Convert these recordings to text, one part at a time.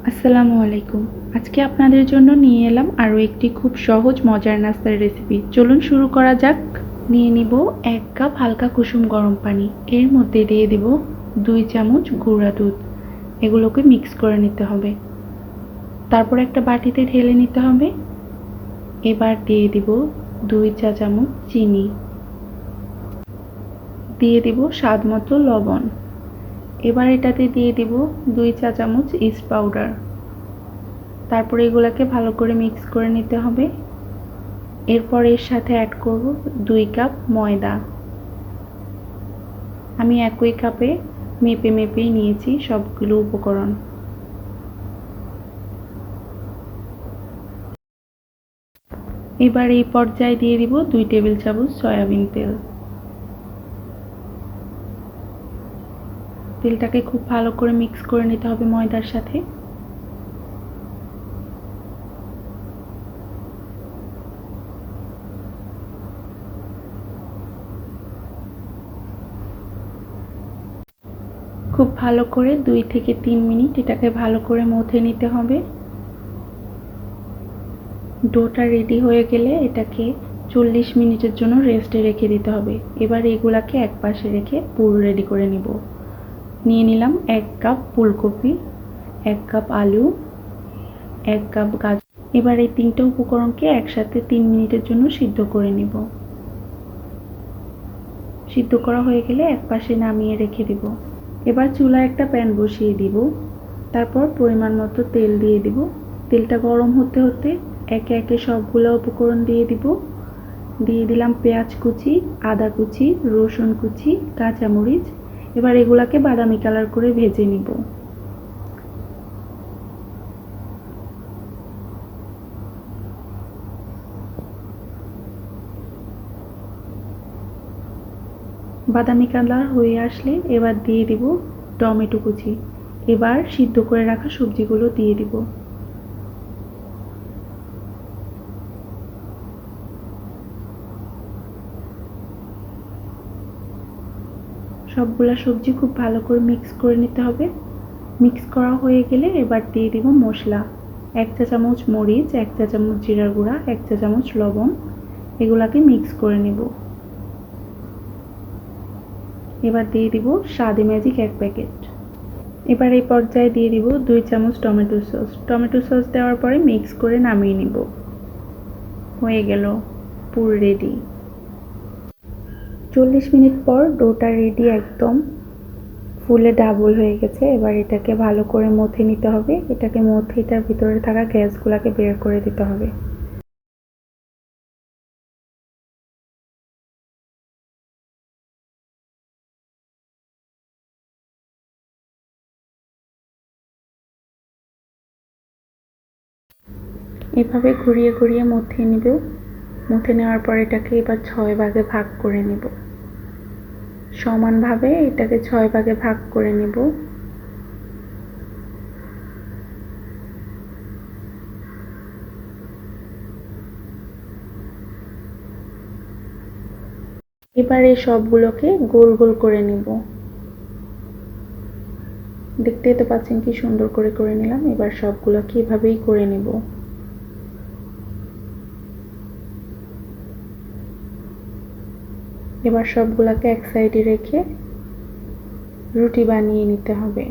আসসালামু আলাইকুম। আজকে আপনাদের জন্য নিয়ে এলাম আরও একটি খুব সহজ মজার নাস্তার রেসিপি। চলুন শুরু করা যাক। নিয়ে নিব 1 কাপ হালকা কুসুম গরম পানি। এর মধ্যে দিয়ে দিব 2 চামচ গুঁড়া দুধ। এগুলোকে মিক্স করে নিতে হবে। তারপর একটা বাটিতে ঢেলে নিতে হবে। এবার দিয়ে দিব 2 চা চামচ চিনি। দিয়ে দিব স্বাদমতো লবণ। এবার এটাতে দিয়ে দিব 2 চা চামচ ইস্ট পাউডার। তারপর এগুলোকে ভালো করে মিক্স করে নিতে হবে। এরপর এর সাথে অ্যাড করব 2 কাপ ময়দা। আমি একই কাপে মেপেই নিয়েছি সবগুলো উপকরণ। এবার এই পর্যায়ে দিয়ে দিব 2 টেবিল চামচ সয়াবিন তেল। তেলটাকে খুব ভালো করে মিক্স করে নিতে হবে ময়দার সাথে। খুব ভালো করে 2 থেকে 3 মিনিট এটাকে ভালো করে মথে নিতে হবে। ডোটা রেডি হয়ে গেলে এটাকে 40 মিনিটের জন্য রেস্টে রেখে দিতে হবে। এবার এগুলাকে একপাশে রেখে পুর রেডি করে নিব। নিয়ে নিলাম 1 কাপ ফুলকপি, 1 কাপ আলু, 1 কাপ গাজর। এবার এই 3টে উপকরণকে একসাথে 3 মিনিটের জন্য সিদ্ধ করে নিব। সিদ্ধ করা হয়ে গেলে একপাশে নামিয়ে রেখে দিব। এবার চুলায় একটা প্যান বসিয়ে দিব। তারপর পরিমাণ মতো তেল দিয়ে দিব। তেলটা গরম হতে হতে একে একে সবগুলো উপকরণ দিয়ে দিব। দিয়ে দিলাম পেঁয়াজ কুচি, আদা কুচি, রসুন কুচি, কাঁচামরিচ। এবার এগুলাকে বাদামি কালার করে ভেজে নিব। বাদামি কালার হয়ে আসলে এবার দিয়ে দিব টমেটো কুচি। এবার সিদ্ধ করে রাখা সবজিগুলো দিয়ে দিব। সবগুলা সবজি খুব ভালো করে মিক্স করে নিতে হবে। মিক্স করা হয়ে গেলে এবার দিয়ে দিব মশলা। 1 চা চামচ মরিচ, 1 চা চামচ জিরার গুঁড়া, 1 চা চামচ লবণ। এগুলাকে মিক্স করে নেব। এবার দিয়ে দিব স্বাদে ম্যাজিক 1 প্যাকেট। এবার এই পর্যায়ে দিয়ে দিব 2 চামচ টমেটো সস। টমেটো সস দেওয়ার পরে মিক্স করে নামিয়ে নিব। হয়ে গেল, পুর রেডি। 40 মিনিট পর ডোটা রেডি, একদম ফুলে ডাবল হয়ে গেছে। এবার এটাকে ভালো করে মথে নিতে হবে। এটাকে মথে এটার ভিতরে থাকা গ্যাসগুলোকে বের করে দিতে হবে। এভাবে ঘুরিয়ে ঘুরিয়ে মথে নিব। মথে নেওয়ার পর এটাকে এবার 6 ভাগে ভাগ করে নেব। সমানভাবে এটাকে 6 ভাগে ভাগ করে নেব। এবার এই সবগুলোকে গোল গোল করে নেব। দেখতেই তো পাচ্ছেন কি সুন্দর করে করে নিলাম। এবার সবগুলোকে এভাবেই করে নেব। এবার সবগুলোকে এক সাইডে রেখে রুটি বানিয়ে নিতে হবে।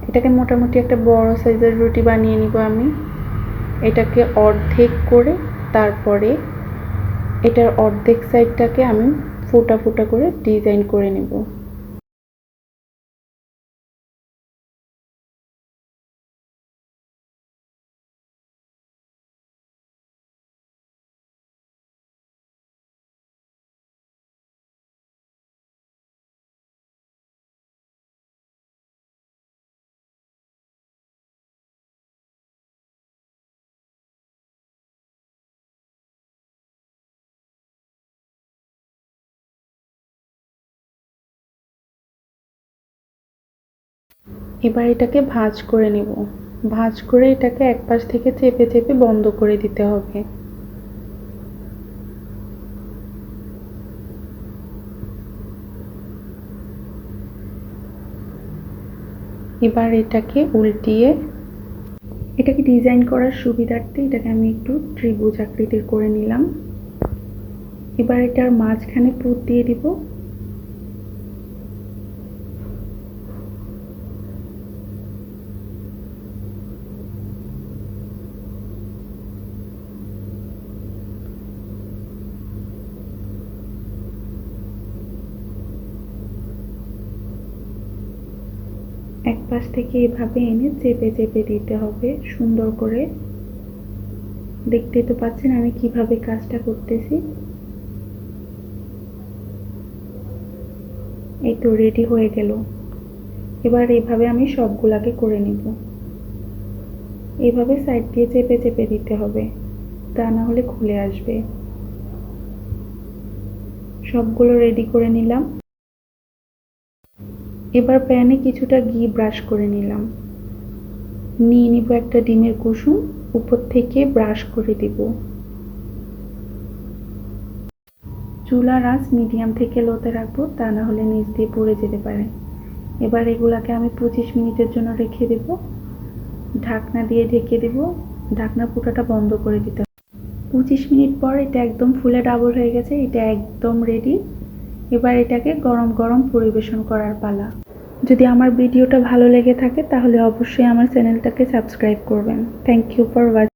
এটাকে মোটামুটি একটা বড় সাইজের রুটি বানিয়ে নিব আমি। এটাকে অর্ধেক করে তারপরে এটার অর্ধেক সাইডটাকে আমি ফোঁটা ফোঁটা করে ডিজাইন করে নেব। এবার এটাকে ভাঁজ করে নেব। ভাঁজ করে এটাকে এক পাশ থেকে চেপে চেপে বন্ধ করে দিতে হবে। এবার এটাকে উল্টিয়ে এটাকে ডিজাইন করার সুবিধার্থে এটাকে আমি একটু ত্রিভুজ আকৃতির করে নিলাম। এবার এটার মাঝখানে পুর দিয়ে দিব। এক পাশ থেকে এভাবে এনে চেপে চেপে দিতে হবে সুন্দর করে। দেখতেই তো পাচ্ছেন আমি কিভাবে কাজটা করতেছি। এই তো রেডি হয়ে গেল। এবার এইভাবে আমি সবগুলাকে করে নিব। এইভাবে সাইড দিয়ে চেপে চেপে দিতে হবে, তা না হলে খুলে আসবে। সবগুলো রেডি করে নিলাম। এবার প্যানে কিছুটা ঘি ব্রাশ করে নিলাম। নিয়ে নিব একটা ডিমের কুসুম, উপর থেকে ব্রাশ করে দিব। চুলার আঁচ মিডিয়াম থেকে লোতে রাখবো, তা না হলে নিচ দিয়ে পুড়ে যেতে পারে। এবার এগুলাকে আমি 25 মিনিটের জন্য রেখে দেব। ঢাকনা দিয়ে ঢেকে দেব। ঢাকনার ফুটাটা বন্ধ করে দিতে হবে। 25 মিনিট পর এটা একদম ফুলে ডাবল হয়ে গেছে। এটা একদম রেডি। এবার এটাকে গরম গরম পরিবেশন করার পালা। যদি আমার ভিডিওটা ভালো লেগে থাকে তাহলে অবশ্যই আমার চ্যানেলটাকে সাবস্ক্রাইব করবেন। Thank you for watching.